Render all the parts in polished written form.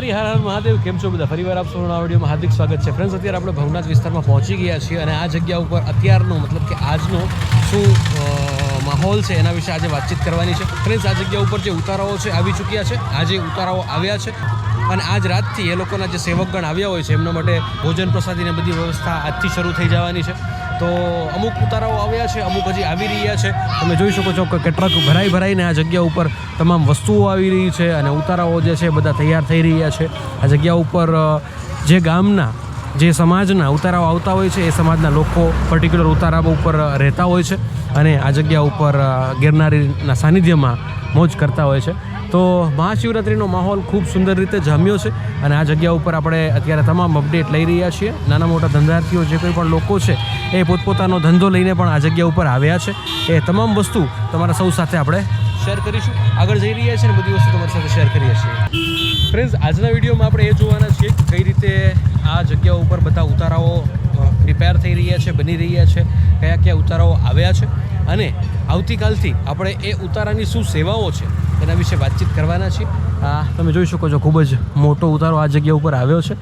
ગિરનારી હર હર મહાદેવ કેમ છો બધા ફરીવાર આપ સૌના વિડીયોમાં હાર્દિક સ્વાગત છે ફ્રેન્ડ્સ અત્યારે આપણે ભવનાથ વિસ્તારમાં પહોંચી ગયા છીએ અને આ જગ્યા ઉપર અત્યારનો મતલબ કે આજનો શું માહોલ છે એના વિશે આજે વાતચીત કરવાની છે ફ્રેન્ડ્સ આ જગ્યા ઉપર જે ઉતારાઓ છે આવી ચૂક્યા છે આજે ઉતારાઓ આવ્યા છે અને આજ રાતથી એ લોકોના જે સેવકગણ આવ્યા હોય છે એમના માટે ભોજન પ્રસાદીને બધી વ્યવસ્થા આજથી શરૂ થઈ જવાની છે તો અમુક ઉતારાઓ આવ્યા છે અમુક હજી આવી રહ્યા છે તમે જોઈ શકો છો કે ટ્રક ભરાઈને આ જગ્યા ઉપર તમામ વસ્તુઓ આવી રહી છે અને ઉતારાઓ જે છે બધા તૈયાર થઈ રહ્યા છે આ જગ્યા ઉપર જે ગામના જે સમાજના ઉતારાઓ આવતા હોય છે એ સમાજના લોકો પર્ટિક્યુલર ઉતારા ઉપર રહેતા હોય છે અને આ જગ્યા ઉપર ગિરનારીના સાનિધ્યમાં મોજ કરતા હોય છે તો મહાશિવરાત્રિનો માહોલ ખૂબ સુંદર રીતે જામ્યો છે અને આ જગ્યા ઉપર આપણે અત્યારે તમામ અપડેટ લઈ રહ્યા છીએ નાના મોટા ધંધાર્થીઓ જે કોઈ પણ લોકો છે એ પોતપોતાનો ધંધો લઈને પણ આ જગ્યા ઉપર આવ્યા છે એ તમામ વસ્તુ તમારા સૌ સાથે આપણે શેર કરીશું આગળ જઈ રહ્યા છીએ અને બધી વસ્તુ તમારી સાથે શેર કરીએ છીએ ફ્રેન્ડ્સ આજના વિડીયોમાં આપણે એ જોવાના છીએ કઈ રીતે આ જગ્યા ઉપર બધા ઉતારાઓ પ્રિપેર થઈ રહ્યા છે બની રહ્યા છે કયા કયા ઉતારાઓ આવ્યા છે અને આવતીકાલથી આપણે એ ઉતારાની શું સેવાઓ છે એના વિશે વાતચીત કરવાના છીએ તમે જોઈ શકો છો ખૂબ જ મોટો ઉતારો આ જગ્યા ઉપર આવ્યો છે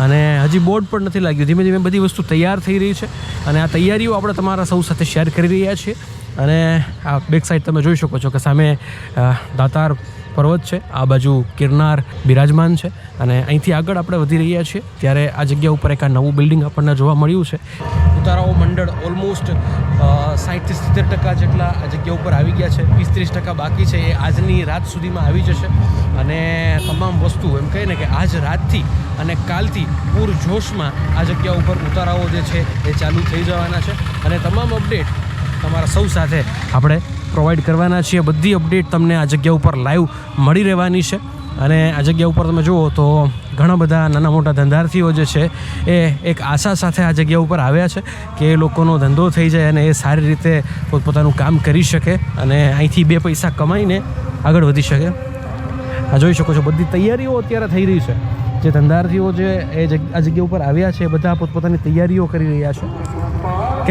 અને હજી બોર્ડ પણ નથી લાગ્યું ધીમે ધીમે બધી વસ્તુ તૈયાર થઈ રહી છે અને આ તૈયારીઓ આપણે તમારા સૌ સાથે શેર કરી રહ્યા છીએ અને આ બેક સાઈડ તમે જોઈ શકો છો કે સામે દાતાર પર્વત છે આ બાજુ ગિરનાર બિરાજમાન છે અને અહીંથી આગળ આપણે વધી રહ્યા છીએ ત્યારે આ જગ્યા ઉપર એક આ નવું બિલ્ડિંગ આપણને જોવા મળ્યું છે ઉતારાઓ મંડળ ઓલમોસ્ટ 60-70% જેટલા આ જગ્યા ઉપર આવી ગયા છે 20-30% બાકી છે એ આજની રાત સુધીમાં આવી જશે અને તમામ વસ્તુ એમ કહીએ ને કે આજ રાતથી અને કાલથી પૂરજોશમાં આ જગ્યા ઉપર ઉતારાઓ જે છે એ ચાલુ થઈ જવાના છે અને તમામ અપડેટ તમારા સૌ સાથે આપણે પ્રોવાઈડ કરવાના છીએ બધી અપડેટ તમને આ જગ્યા ઉપર લાઈવ મળી રહેવાની છે અને આ જગ્યા ઉપર તમે જુઓ તો ઘણા બધા નાના મોટા ધંધાર્થીઓ જે છે એ એક આશા સાથે આ જગ્યા ઉપર આવ્યા છે કે એ લોકોનો ધંધો થઈ જાય અને એ સારી રીતે પોતપોતાનું કામ કરી શકે અને અહીંથી 2 પૈસા કમાઈને આગળ વધી શકે આ જોઈ શકો છો બધી તૈયારીઓ અત્યારે થઈ રહી છે જે ધંધાર્થીઓ જે આ જગ્યા ઉપર આવ્યા છે એ બધા પોતપોતાની તૈયારીઓ કરી રહ્યા છે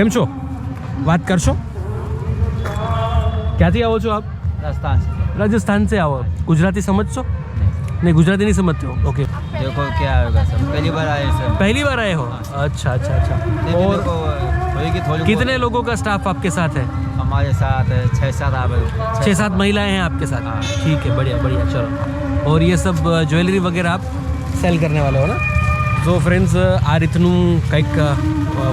કેમ છો વાત કરશો ક્યાંથી આવો છો આપ राजस्थान से आओ गुजराती समझो नहीं गुजराती नहीं समझते हो ओके देखो क्या होगा सब पहली बार आए सर पहली बार आए हो अच्छा अच्छा अच्छा और कितने लोगों का स्टाफ आपके साथ है हमारे साथ 6-7 महिलाएं हैं आपके साथ ठीक है बढ़िया बढ़िया चलो और ये सब ज्वेलरी वगैरह आप सेल करने वाले हो ना તો ફ્રેન્ડ્સ આ રીતનું કંઈક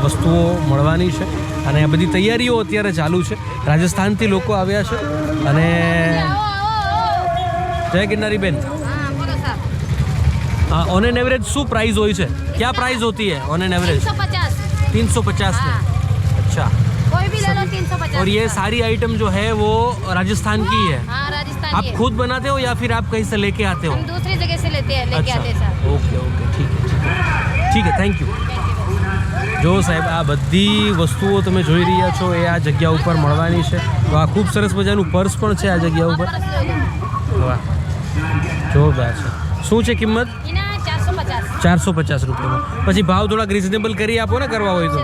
વસ્તુઓ મળવાની છે અને આ બધી તૈયારીઓ અત્યારે ચાલુ છે રાજસ્થાનથી લોકો આવ્યા છે અને જય ગિરનારી બેન on an average shoe price हो क्या प्राइस होती है ऑन एन एवरेज 350 में अच्छा कोई भी ले लो 350 और ये सारी आइटम जो है वो राजस्थान की है राजस्थान आप खुद बनाते हो या फिर आप कहीं से लेके आते हो हम दूसरी जगह से लेते हैं लेके आते हैं सर ओके ओके ठीक है थैंक यू જો સાહેબ આ બધી વસ્તુઓ તમે જોઈ રહ્યા છો એ આ જગ્યા ઉપર મળવાની છે તો આ ખૂબ સરસ મજાનું પર્સ પણ છે આ જગ્યા ઉપર વાહ જોરદાર છે શું છે કિંમત 450 રૂપિયામાં પછી ભાવ થોડાક રિઝનેબલ કરી આપો ને કરવા હોય તો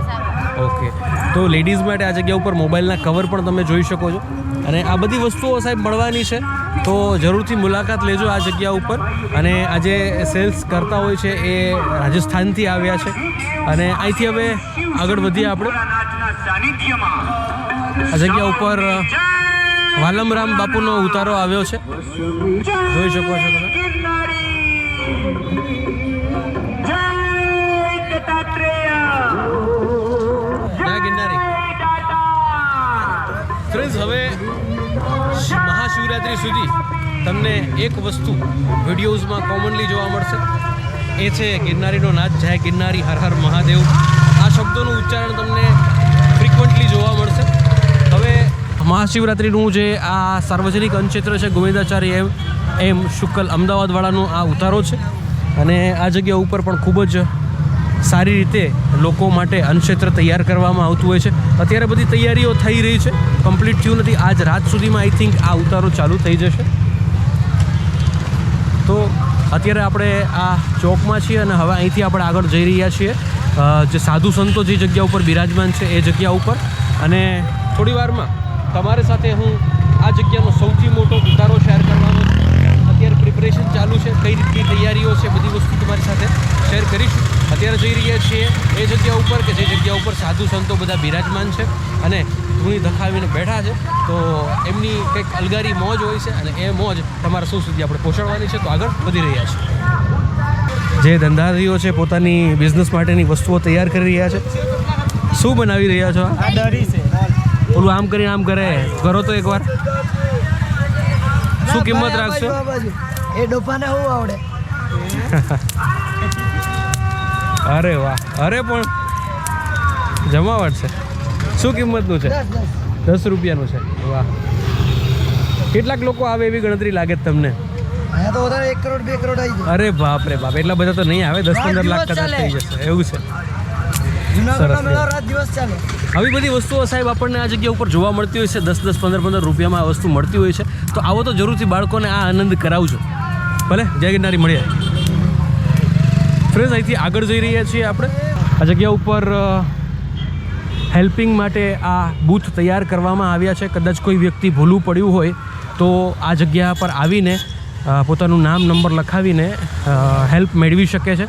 ઓકે તો લેડીઝ માટે આ જગ્યા ઉપર મોબાઈલના કવર પણ તમે જોઈ શકો છો અને આ બધી વસ્તુઓ સાહેબ મળવાની છે તો જરૂરથી મુલાકાત લેજો આ જગ્યા ઉપર અને આ જે સેલ્સ કરતા હોય છે એ રાજસ્થાનથી આવ્યા છે અને અહીંથી હવે આગળ વધીએ આપણે આ જગ્યા ઉપર વાલમરામ બાપુનો ઉતારો આવ્યો છે જોઈ શકો છો તમે ફ્રેન્ડ્સ હવે મહાશિવરાત્રિ સુધી તમને એક વસ્તુ વિડીયોઝમાં કોમનલી જોવા મળશે એ છે ગિરનારીનો નાચ જય ગિરનારી હર હર મહાદેવ આ શબ્દોનું ઉચ્ચારણ તમને ફ્રિકવન્ટલી જોવા મળશે હવે મહાશિવરાત્રિનું જે આ સાર્વજનિક અન્નક્ષેત્ર છે ગોવિંદાચાર્ય એમ શુક્લ અમદાવાદવાળાનો આ ઉતારો છે અને આ જગ્યા ઉપર પણ ખૂબ જ સારી રીતે લોકો માટે અન્નક્ષેત્ર તૈયાર કરવામાં આવતું હોય છે અત્યારે બધી તૈયારીઓ થઈ રહી છે કમ્પ્લીટ થયું નથી આજ રાત સુધીમાં આઈ થિંક આ ઉતારો ચાલુ થઈ જશે તો અત્યારે આપણે આ ચોકમાં છીએ અને હવે અહીંથી આપણે આગળ જઈ રહ્યા છીએ જે સાધુ સંતો જે જગ્યા ઉપર બિરાજમાન છે એ જગ્યા ઉપર અને થોડી વારમાં તમારી સાથે હું આ જગ્યાનો સૌથી મોટો ઉતારો શેર કરવાનો છું અત્યારે અત્યારે પ્રિપરેશન ચાલુ છે, કઈ રીતની તૈયારીઓ છે, બધી વસ્તુ તમારી સાથે શેર કરીશું. અત્યારે જઈ રહ્યા છીએ એ જગ્યા ઉપર કે જે જગ્યા ઉપર સાધુ સંતો બધા બિરાજમાન છે અને ધૂણી ધખાવીને બેઠા છે. તો એમની કંઈક અલગારી મોજ હોય છે અને એ મોજ તમારા સૌ સુધી આપણે પહોંચાડવાની છે. તો આગળ વધી રહ્યા છે. જે ધંધાર્થીઓ છે પોતાની બિઝનેસ માટેની વસ્તુઓ તૈયાર કરી રહ્યા છે. શું બનાવી રહ્યા છો? આ દરી છે ઓલું આમ કરીને આમ કરે, કરો તો એકવાર. શું કિંમત રાખશો? એ ડોપાને શું આવડે? અરે વાહ, અરે પણ જમાવટ છે. શું કિંમતનું છે? 10 રૂપિયાનું છે. વાહ, કેટલાક લોકો આવે એવી ગણતરી લાગે છે તમને? અહીંયા તો વધારે 1 કરોડ 2 કરોડ આવી જાય. અરે બાપ રે બાપ, એટલા બધા તો નહીં આવે. 10-15 લાખ કદાચ થઈ જશે. એવું છે. જુનાગઢનો મેળો રાત દિવસ ચાલે. આવી બધી વસ્તુઓ સાહેબ આપણને આ જગ્યા ઉપર જોવા મળતી હોય છે. 10-10, 15-15 રૂપિયામાં આ વસ્તુ મળતી હોય છે. તો આવો તો જરૂરથી બાળકોને આ આનંદ કરાવજો. ભલે, જય ગિરનારી, મળીએ. ફ્રેન્ડ્સ, અહીંથી આગળ જઈ રહ્યા છીએ આપણે. આ જગ્યા ઉપર હેલ્પિંગ માટે આ બૂથ તૈયાર કરવામાં આવ્યા છે. કદાચ કોઈ વ્યક્તિ ભૂલું પડ્યું હોય તો આ જગ્યા પર આવીને પોતાનું નામ નંબર લખાવીને હેલ્પ મેળવી શકે છે.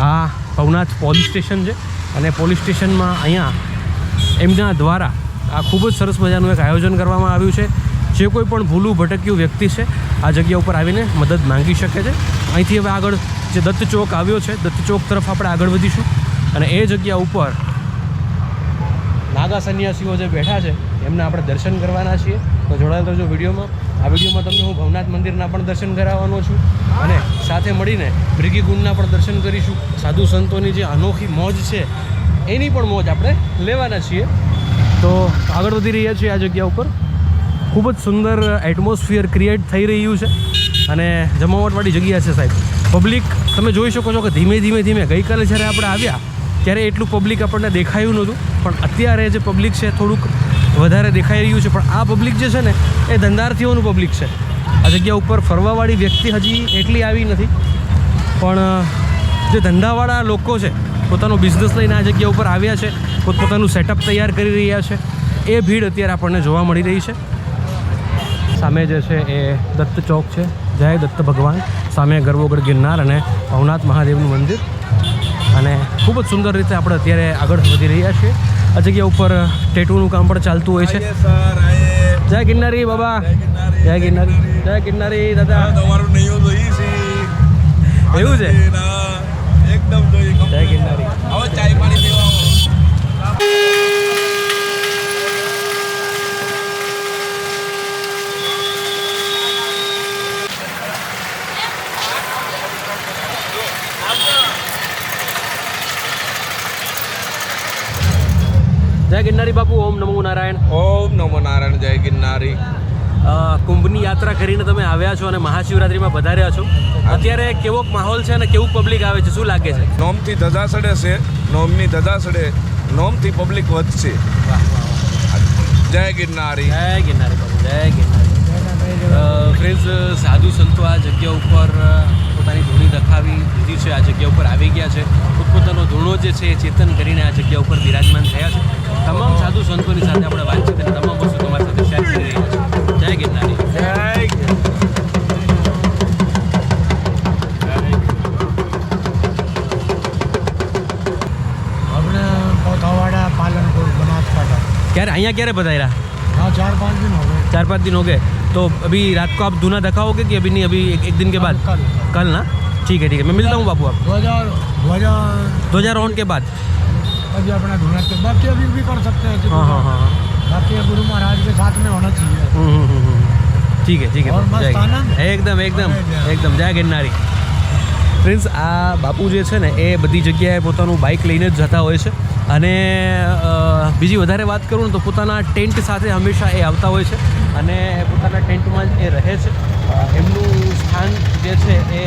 આ ભવનાથ પોલીસ સ્ટેશન છે અને પોલીસ સ્ટેશનમાં અહીંયા એમના દ્વારા આ ખૂબ જ સરસ મજાનું એક આયોજન કરવામાં આવ્યું છે. જે કોઈ પણ ભૂલું ભટક્યું વ્યક્તિ છે આ જગ્યા ઉપર આવીને મદદ માંગી શકે છે. અહીંથી હવે આગળ જે દત્ત ચોક આવ્યો છે, દત્ત ચોક તરફ આપણે આગળ વધીશું અને એ જગ્યા ઉપર નાગા સંન્યાસીઓ જે બેઠા છે એમના આપણે દર્શન કરવાના છીએ. તો જોડાયેલ રહેજો વિડીયોમાં. આ વિડીયોમાં તમને હું ભવનાથ મંદિરના પણ દર્શન કરાવવાનો છું અને સાથે મળીને ભૃગીકુંડના પણ દર્શન કરીશું. સાધુ સંતોની જે અનોખી મોજ છે એની પણ મોજ આપણે લેવાના છીએ. તો આગળ વધી રહ્યા છીએ. આ જગ્યા ઉપર ખૂબ જ સુંદર એટમોસ્ફિયર ક્રિએટ થઈ રહ્યું છે અને જમાવટવાળી જગ્યા છે સાહેબ. પબ્લિક તમે જોઈ શકો છો કે ધીમે ધીમે ગઈકાલે જ્યારે આપણે આવ્યા ત્યારે એટલું પબ્લિક આપણને દેખાયું નહોતું, પણ અત્યારે જે પબ્લિક છે થોડુંક વધારે દેખાઈ રહ્યું છે. પણ આ પબ્લિક જે છે ને એ ધંધાર્થીઓનું પબ્લિક છે. આ જગ્યા ઉપર ફરવાવાળી વ્યક્તિ હજી એટલી આવી નથી, પણ જે ધંધાવાળા લોકો છે પોતાનો બિઝનેસ લઈને આ જગ્યા ઉપર આવ્યા છે, પોતપોતાનું સેટઅપ તૈયાર કરી રહ્યા છે. એ ભીડ અત્યારે આપણને જોવા મળી રહી છે. સામે જે છે એ દત્ત ચોક છે. જય દત્ત ભગવાન. સામે ગરવોગઢ ગિરનાર અને ભવનાથ મહાદેવનું મંદિર. અને ખૂબ જ સુંદર રીતે આપણે અત્યારે આગળ વધી રહ્યા છીએ. આ જગ્યા ઉપર ટેટુનું કામ પણ ચાલતું હોય છે. જય ગિરનારી બાબા, જય ગિરનારી, જય ગિરનારી દાદા. એવું છે? એકદમ જય ગિરનારી. હવે ચાય પાણી પીવા જય ગિરનારી બાપુ. ઓમ નમો નારાયણ. ઓમ નમો નારાયણ. જય ગિરનારી. કુંભની યાત્રા કરીને તમે આવ્યા છો અને મહાશિવરાત્રિમાં પધાર્યા છો. અત્યારે કેવો માહોલ છે અને કેવું પબ્લિક આવે છે, શું લાગે છે? નોમથી ધજા સડે છે, નોમની ધજા સડે, નોમથી પબ્લિક વધશે. જય ગિરનારી. જય ગિરનારી બાપુ, જય ગિરનારી. ફ્રેન્ડ્સ, સાધુ સંતો આ જગ્યા ઉપર પોતાની ધૂણી દખાવી દીધી છે. આ જગ્યા ઉપર આવી ગયા છે. પોતપોતાનો ધૂણો જે છે એ ચેતન કરીને આ જગ્યા ઉપર બિરાજમાન થયા છે. તમામ સાધુ સંતોની સાથે આપણે વાતચીત અને તમામ વસ્તુ તમારી સાથે શેર કરી રહ્યા છીએ. જય ગિરનારી. જય આપણે કોથાવાડા પાલનપુર બનાસકાંઠा. यहाँ क्यारे पधारा? हाँ 4-5 दिन हो गए. 4-5 दिन हो गए. तो अभी रात को आप धुना दिखाओगे कि अभी नहीं, अभी एक दिन के बाद? कल ना? ठीक है मैं मिलता हूँ बापू. आप 2000 ऑन के बाद अभी अपना ढूंढना चाहिए. बाकी अभी भी कर सकते हैं. हाँ हाँ हाँ हाँ. बाकी गुरु महाराज के साथ में होना चाहिए. ठीक है और मस्त आनंद. एकदम एकदम एकदम. जय गिरनारी. ફ્રેન્ડ્સ, આ બાપુ જે છે ને એ બધી જગ્યાએ પોતાનું બાઇક લઈને જ જતા હોય છે અને બીજી વધારે વાત કરું ને તો પોતાના ટેન્ટ સાથે હંમેશા એ આવતા હોય છે અને પોતાના ટેન્ટમાં જ એ રહે છે. એમનું સ્થાન જે છે એ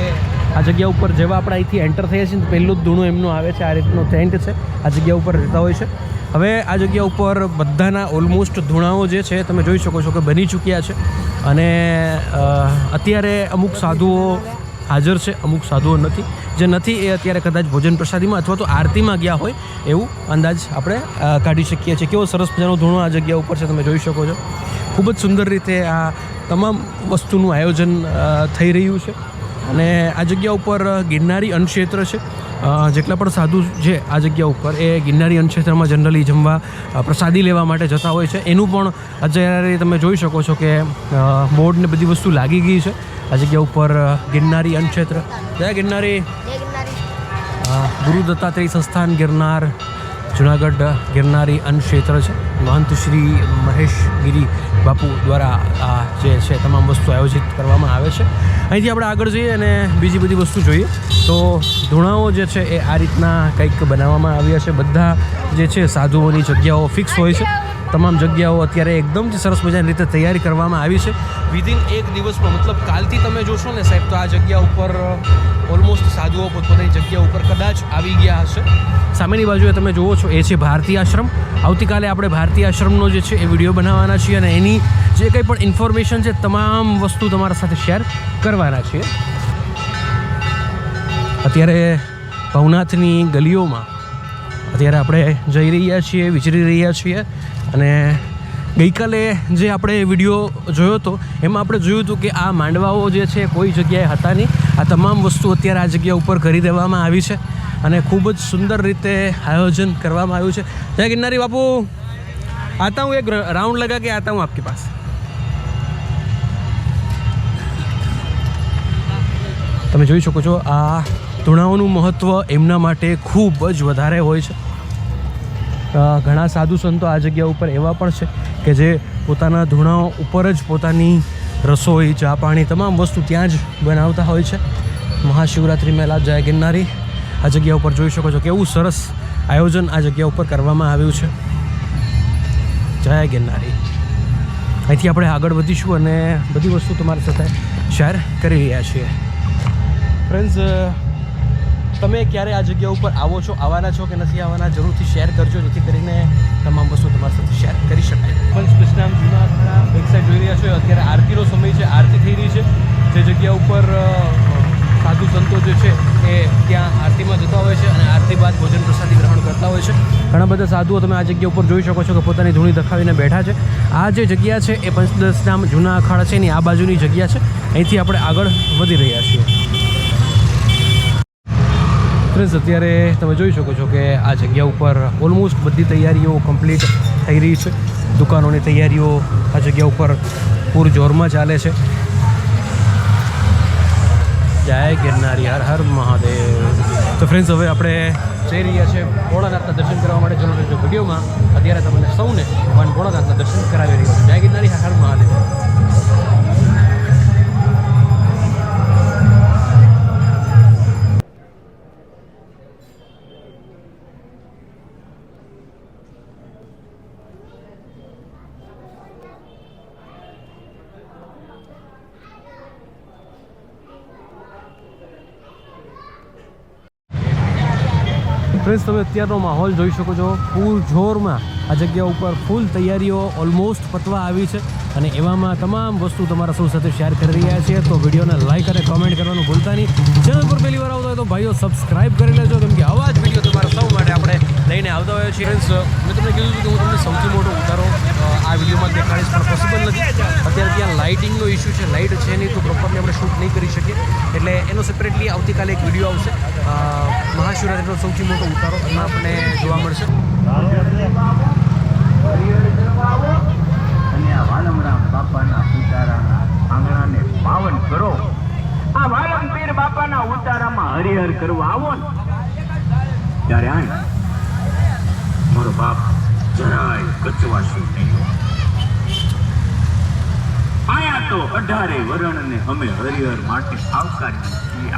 આ જગ્યા ઉપર જેવા આપણે અહીંથી એન્ટર થઈએ છીએ પહેલું જ ધૂણું એમનું આવે છે. આ રીતનો ટેન્ટ છે, આ જગ્યા ઉપર રહેતા હોય છે. હવે આ જગ્યા ઉપર બધાના ઓલમોસ્ટ ધૂણાઓ જે છે તમે જોઈ શકો છો કે બની ચૂક્યા છે અને અત્યારે અમુક સાધુઓ હાજર છે, અમુક સાધુઓ નથી. જે નથી એ અત્યારે કદાચ ભોજન પ્રસાદીમાં અથવા તો આરતીમાં ગયા હોય એવું અંદાજ આપણે કાઢી શકીએ છીએ. કેવો સરસ મજાનો ધૂણો આ જગ્યા ઉપર છે, તમે જોઈ શકો છો. ખૂબ જ સુંદર રીતે આ તમામ વસ્તુનું આયોજન થઈ રહ્યું છે અને આ જગ્યા ઉપર ગિરનારી અન્નક્ષેત્ર છે. જેટલા પણ સાધુ છે આ જગ્યા ઉપર એ ગિરનારી અન્નક્ષેત્રમાં જનરલી જમવા પ્રસાદી લેવા માટે જતા હોય છે. એનું પણ અત્યારે તમે જોઈ શકો છો કે બોર્ડ ને બધી વસ્તુ લાગી ગઈ છે આ જગ્યા ઉપર. ગિરનારી અન્નક્ષેત્ર, જય ગિરનારી. जय गिरनारी. ગુરુ દત્તાત્રેય સંસ્થાન ગિરનાર જુનાગઢ ગિરનારી અન્નક્ષેત્ર છે. મહંત શ્રી મહેશ ગિરી બાપુ દ્વારા આ જે છે તમામ વસ્તુ આયોજિત કરવામાં આવે છે. અહીંથી આપણે આગળ જઈએ અને બીજી બધી વસ્તુ જોઈએ તો ધૂણાઓ જે છે એ આ રીતના કંઈક બનાવવામાં આવ્યા છે. બધા જે છે સાધુઓની જગ્યાઓ ફિક્સ હોય છે. તમામ જગ્યાઓ અત્યારે એકદમ જ સરસ મજાની રીતે તૈયારી કરવામાં આવી છે. વિધિન એક દિવસમાં મતલબ કાલથી તમે જોશો ને સાહેબ તો આ જગ્યા ઉપર ઓલમોસ્ટ સાધુઓ પોતપોતાની જગ્યા ઉપર કદાચ આવી ગયા હશે. સામેની બાજુએ તમે જુઓ છો એ છે ભારતીય આશ્રમ. આવતીકાલે આપણે ભારતીય આશ્રમનો જે છે એ વિડીયો બનાવવાના છીએ અને એની જે કંઈ પણ ઇન્ફોર્મેશન છે તમામ વસ્તુ તમારા સાથે શેર કરવાના છીએ. અત્યારે ભવનાથની ગલીઓમાં અત્યારે આપણે જઈ રહ્યા છીએ, વિચરી રહ્યા છીએ અને ગઈકાલે જે આપણે વિડીયો જોયો હતો એમાં આપણે જોયું હતું કે આ માંડવાઓ જે છે કોઈ જગ્યાએ હતા નહીં. આ તમામ વસ્તુ અત્યારે આ જગ્યા ઉપર કરી દેવામાં આવી છે અને ખૂબ જ સુંદર રીતે આયોજન કરવામાં આવ્યું છે. જય गिरनारी बापू, आता हूँ एक राउंड लगा के आता हूँ आपके पास. તમે જોઈ શકો છો આ ધૂણાઓનું મહત્ત્વ એમના માટે ખૂબ જ વધારે હોય છે. ઘણા સાધુ સંતો આ જગ્યા ઉપર એવા પણ છે કે જે પોતાના ધૂણાઓ ઉપર જ પોતાની રસોઈ, ચા પાણી તમામ વસ્તુ ત્યાં જ બનાવતા હોય છે. મહાશિવરાત્રિ મેળા જય ગિરનારી આ જગ્યા ઉપર જોઈ શકો છો કેવું સરસ આયોજન આ જગ્યા ઉપર કરવામાં આવ્યું છે. જય ગિરનારી. અહીંથી આપણે આગળ વધીશું અને બધી વસ્તુ તમારી સાથે શેર કરી રહ્યા છીએ. ફ્રેન્ડ્સ, તમે ક્યારે આ જગ્યા ઉપર આવો છો, આવવાના છો કે નથી આવવાના, જરૂરથી શેર કરજો જેથી કરીને તમામ વસ્તુ તમારી સાથે શેર કરી શકાય. પંચ કૃષ્ણામ જૂના અખાડા બેક સાઈડ જોઈ રહ્યા છો. અત્યારે આરતીનો સમય છે, આરતી થઈ રહી છે. જે જગ્યા ઉપર સાધુ સંતો જે છે એ ત્યાં આરતીમાં જતા હોય છે અને આરતી બાદ ભોજન પ્રસાદી ગ્રહણ કરતા હોય છે. ઘણા બધા સાધુઓ તમે આ જગ્યા ઉપર જોઈ શકો છો કે પોતાની ધૂણી દખાવીને બેઠા છે. આ જે જગ્યા છે એ પંચદશનામ જૂના અખાડા છે એની આ બાજુની જગ્યા છે. અહીંથી આપણે આગળ વધી રહ્યા છીએ. ફ્રેન્ડ્સ, અત્યારે તમે જોઈ શકો છો કે આ જગ્યા ઉપર ઓલમોસ્ટ બધી તૈયારીઓ કમ્પ્લીટ થઈ રહી છે. દુકાનોની તૈયારીઓ આ જગ્યા ઉપર પૂરજોરમાં ચાલે છે. જય ગિરનારી, હર હર મહાદેવ. તો ફ્રેન્ડ્સ, હવે આપણે જઈ રહ્યા છીએ ભોળાનાથના દર્શન કરવા માટે. ચલો જો વિડીયોમાં અત્યારે તમને સૌને ભગવાન ભોળાનાથના દર્શન કરાવી રહ્યો છું. જય ગિરનારી, હર હર મહાદેવ. ફ્રેન્ડ્સ, તમે અત્યારનો માહોલ જોઈ શકો છો. ફૂલ જોરમાં આ જગ્યા ઉપર ફૂલ તૈયારીઓ ઓલમોસ્ટ પતવા આવી છે અને એવામાં તમામ વસ્તુ તમારા સૌ સાથે શેર કરી રહ્યા છીએ. તો વિડીયોને લાઇક અને કોમેન્ટ કરવાનું ભૂલતા નહીં. ચેનલ પર પહેલી વાર આવતા હોય તો ભાઈઓ સબસ્ક્રાઇબ કરી લેજો કેમ કે આવા જ વિડીયો તમારા સૌ માટે આપણે લઈને આવતા હોઈએ છીએ. ફ્રેન્ડ્સ, મેં તમને કીધું હતું કે હું તમને સૌથી મોટો ઉતારો આ વિડીયોમાં દેખાડીશ પણ પોસિબલ નથી. અત્યારે ત્યાં લાઇટિંગનો ઇસ્યુ છે, લાઇટ છે નહીં તો પ્રોપરલી આપણે શૂટ નહીં કરી શકીએ. એટલે એનો સેપરેટલી આવતીકાલે એક વિડીયો આવશે મહાશિવરાત્રિનો સૌથી મોટો ઉતારો, એમાં આપણને જોવા મળશે. અને આ વાલમરામ બાપાના ઉતારાના આંગણાને પાવન કરો. આ વાલમ પીર બાપાના ઉતારામાં હરિહર કરવા આવો ને ત્યારે આ મારો બાપ જરાય કચવાશું નહીં. આયા તો 18 વરણને અમે હરિહર માટે આવકારીએ છીએ.